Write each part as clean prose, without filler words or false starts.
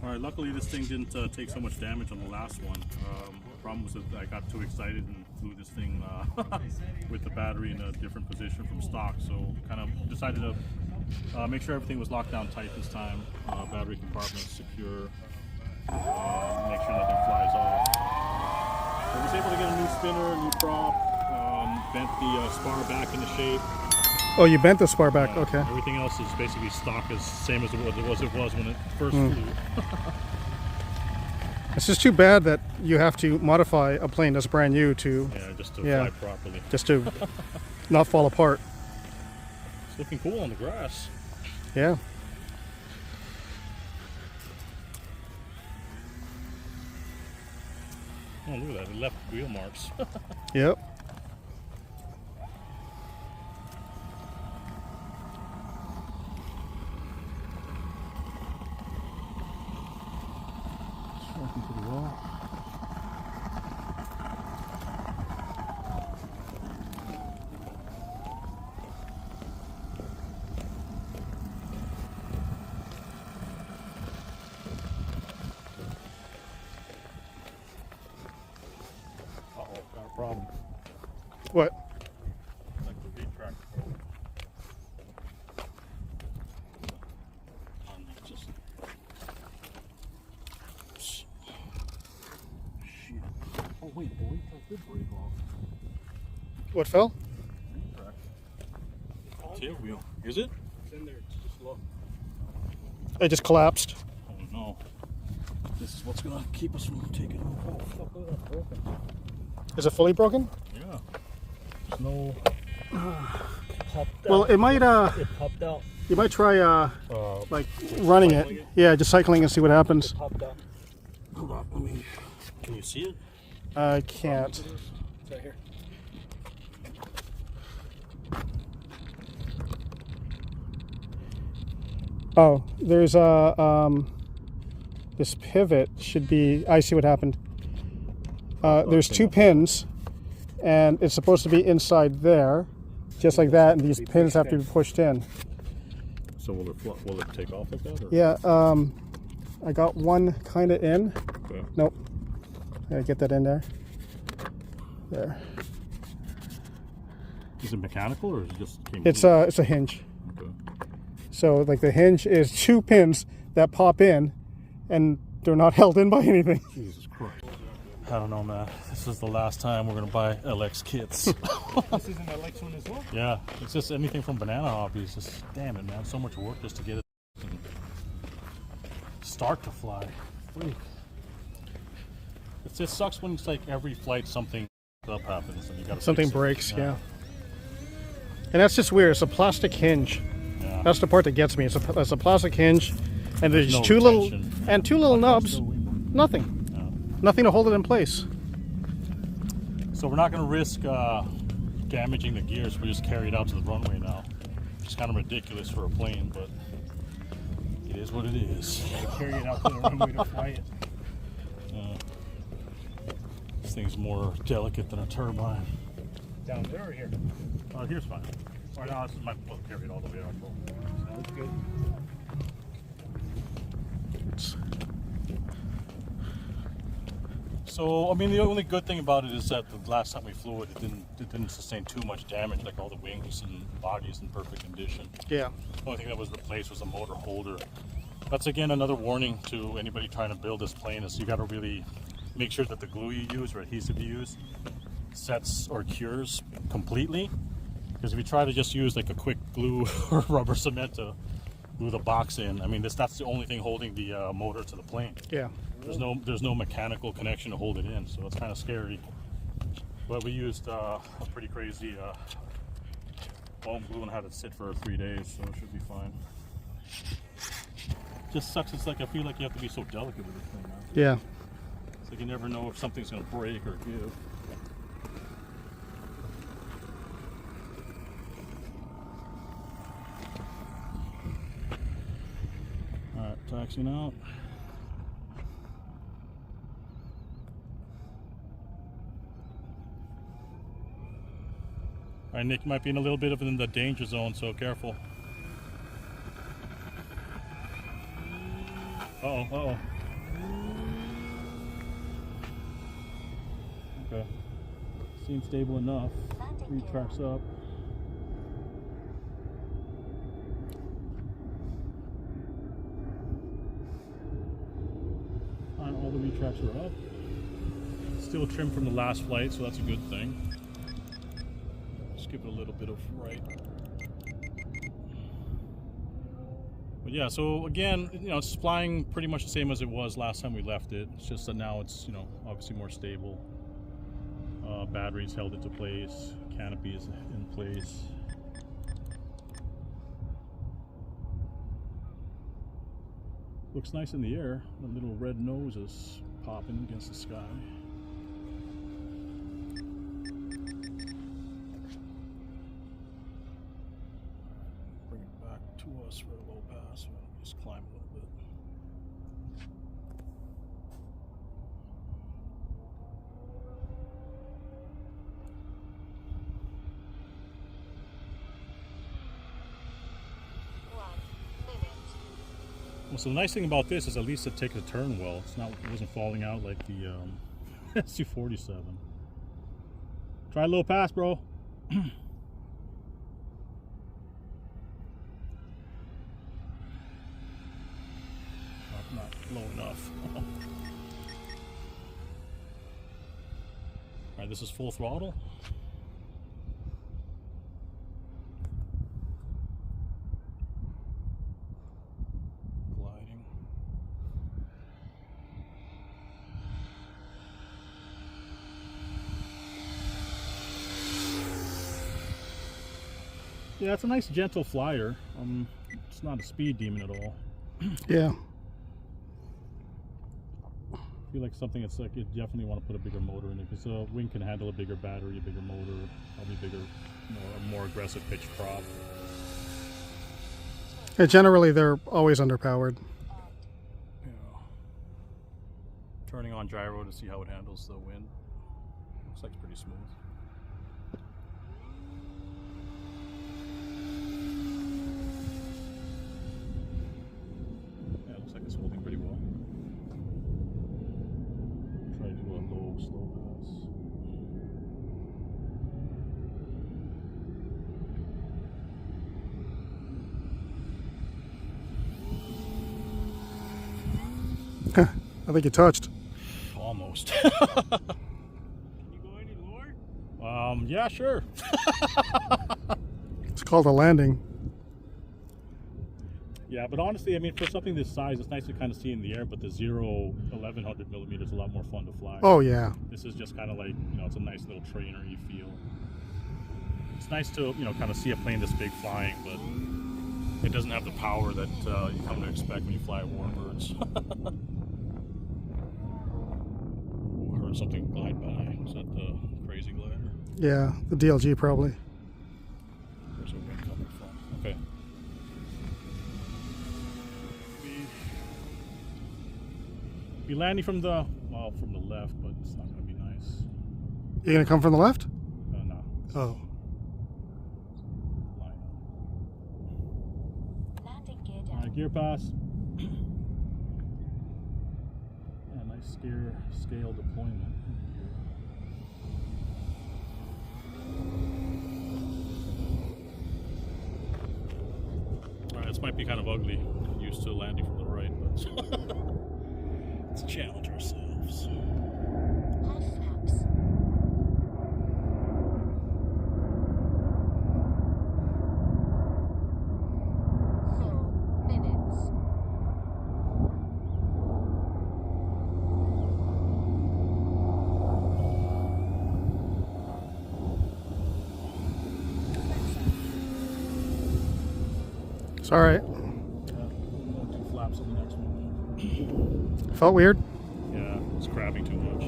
All right, luckily this thing didn't take so much damage on the last one. The problem was that I got too excited and flew this thing with the battery in a different position from stock, so kind of decided to make sure everything was locked down tight this time. Battery compartment secure, make sure nothing flies off. I was able to get a new spinner, a new prop, bent the spar back into shape. Oh, you bent the spar back, okay. Everything else is basically stock, as same as it was when it first flew. It's just too bad that you have to modify a plane that's brand new to just to fly properly. Just to not fall apart. It's looking cool on the grass. Yeah. Oh, look at that, it left wheel marks. Yep. Working pretty well. Uh-oh, got a problem. What? Like the V-track probe. Just... Shit. Oh wait, boy, that did break off. What fell? Tail wheel. Is it? It's in there. Just look. It just collapsed. Oh no. This is what's gonna keep us from taking off. Oh fuck! Look at that broken. Is it fully broken? Yeah. There's no... Popped out. Well, it might, It popped out. you might try, like, running it. Yeah, just cycling and see what happens. It popped out. Hold on, let me... Can you see it? I can't. It's right here. Oh, there's a, this pivot should be, I see what happened. There's two pins, and it's supposed to be inside there, just like that, and these pins have to be pushed in. So will it take off like that? Or? Yeah, I got one kind of in. Okay. Nope. Gotta get that in there. There. Is it mechanical or is it just came It's loose? a hinge. Okay. So like the hinge is two pins that pop in, and they're not held in by anything. Jesus Christ. I don't know, man. This is the last time we're gonna buy LX kits. This is an LX one as well. Yeah, it's just anything from Banana Hobbies. Just damn it, man. So much work just to get it and start to fly. Freak. It just sucks when it's like every flight something up happens and you gotta Something fix it. breaks, yeah. And that's just weird. It's a plastic hinge. Yeah. That's the part that gets me. It's a plastic hinge, and there's no two retention. little nubs. Nothing. Nothing to hold it in place. So we're not going to risk damaging the gears. We just carry it out to the runway now. It's kind of ridiculous for a plane, but it is what it is. Gotta carry it out to the runway to fly it. This thing's more delicate than a turbine. Down there or here? Here's fine. Right now, this is my foot carried all the way out. Sounds good. So, I mean, the only good thing about it is that the last time we flew it, it didn't sustain too much damage. Like all the wings and body is in perfect condition. Yeah. The only thing that was replaced was a motor holder. That's again another warning to anybody trying to build this plane: is you got to really make sure that the glue you use or adhesive you use sets or cures completely. Because if you try to just use like a quick glue or rubber cement to glue the box in, I mean, that's the only thing holding the motor to the plane. Yeah. There's no mechanical connection to hold it in, so it's kind of scary. But we used a pretty crazy foam glue and had it sit for 3 days, so it should be fine. Just sucks. It's like I feel like you have to be so delicate with this thing now. Yeah. It's like you never know if something's gonna break or give. All right, taxiing out. All right, Nick might be in a little bit of in the danger zone, so careful. Uh-oh, uh-oh. Okay. Seems stable enough. 3 tracks up. All the retracts are up. Still trimmed from the last flight, so that's a good thing. Just give it a little bit of right. But yeah, so again, you know, it's flying pretty much the same as it was last time we left it. It's just that now it's, you know, obviously more stable. Batteries held into place, canopy is in place. Looks nice in the air. The little red nose is popping against the sky. Bring it back to us for a low pass. We'll just climb a little bit. Well, so the nice thing about this is at least it takes a turn well. It wasn't falling out like the Su-47. Try a low pass, bro. Not low enough. Alright, this is full throttle. Gliding. Yeah, it's a nice gentle flyer. It's not a speed demon at all. Yeah. I feel like something that's like, you definitely want to put a bigger motor in it, because the wing can handle a bigger battery, a bigger motor, probably bigger, a more aggressive pitch prop. Yeah, generally, they're always underpowered. Yeah. Turning on gyro to see how it handles the wind. Looks like it's pretty smooth. Yeah, looks like it's holding pretty well. Try to do a low, slow pass. I think you touched. Almost. Can you go any lower? Yeah, sure. It's called a landing. Yeah, but honestly, I mean, for something this size, it's nice to kind of see in the air, but the 1100 millimeters is a lot more fun to fly. Oh, yeah. This is just kind of like, you know, it's a nice little trainer you feel. It's nice to, you know, kind of see a plane this big flying, but it doesn't have the power that you come to expect when you fly Warbirds. Ooh, I heard something glide by. Is that the crazy glider? Yeah, the DLG probably. Where's the wind coming from? Okay. Be landing from the, well, from the left, but it's not going to be nice. You gonna come from the left? No. Oh. Line up. Alright, gear pass. Yeah, nice scale deployment. Alright, this might be kind of ugly. I'm used to landing from the right, but let's challenge ourselves. It's all right. Two flaps on the next one. Felt weird. Yeah, it's crabbing too much. I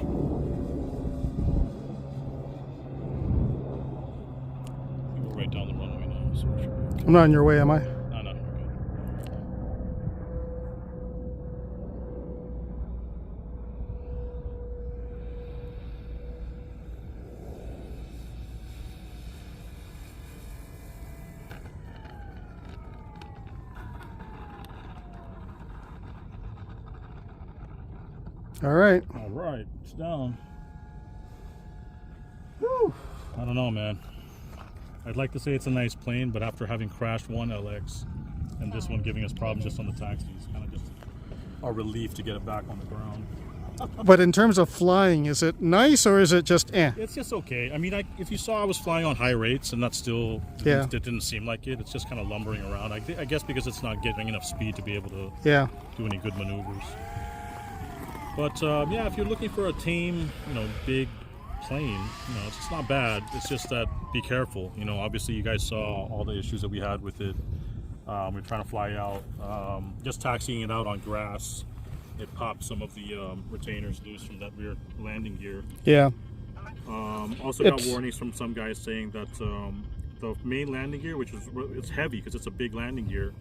think we're right down the runway now, so we should be okay. I'm not in your way, am I? No, you're good. All right. All right, it's down. Whew. I don't know, man. I'd like to say it's a nice plane, but after having crashed one LX and this one giving us problems just on the taxi, it's kind of just a relief to get it back on the ground. But in terms of flying, is it nice or is it just eh? It's just okay. I mean, if you saw I was flying on high rates and that's still, it didn't seem like it. It's just kind of lumbering around. I guess because it's not getting enough speed to be able to do any good maneuvers. But yeah, if you're looking for a tame, big plane, it's not bad. It's just that be careful. Obviously you guys saw all the issues that we had with it. We're trying to fly out, just taxiing it out on grass. It popped some of the retainers loose from that rear landing gear. Yeah. Also got warnings from some guys saying that the main landing gear, it's heavy because it's a big landing gear,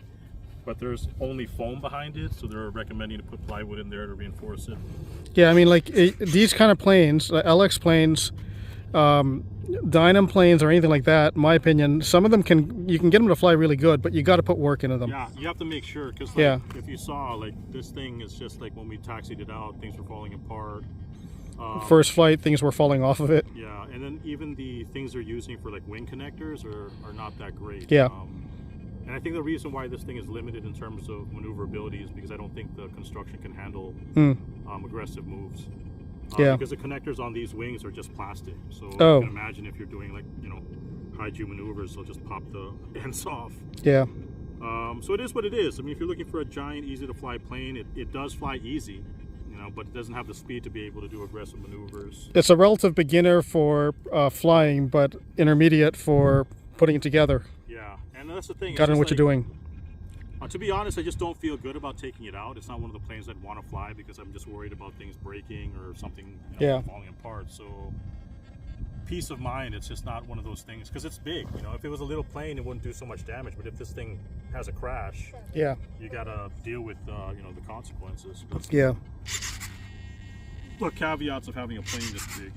but there's only foam behind it, so they're recommending to put plywood in there to reinforce it. Yeah, I mean, like these kind of planes, LX planes, Dynam planes or anything like that, in my opinion, some of them you can get them to fly really good, but you got to put work into them. Yeah, you have to make sure, because if you saw, this thing is just like when we taxied it out, things were falling apart. First flight, things were falling off of it. Yeah, and then even the things they're using for wing connectors are not that great. Yeah. And I think the reason why this thing is limited in terms of maneuverability is because I don't think the construction can handle aggressive moves. Because the connectors on these wings are just plastic. So you can imagine if you're doing high G maneuvers, they'll just pop the ends off. Yeah. So it is what it is. I mean, if you're looking for a giant, easy to fly plane, it does fly easy, but it doesn't have the speed to be able to do aggressive maneuvers. It's a relative beginner for flying, but intermediate for putting it together. Yeah, and that's the thing. Got to know what you're doing. To be honest, I just don't feel good about taking it out. It's not one of the planes I'd want to fly because I'm just worried about things breaking or something falling apart. So peace of mind, it's just not one of those things because it's big. If it was a little plane, it wouldn't do so much damage. But if this thing has a crash, you got to deal with the consequences. Yeah. Look, caveats of having a plane this big.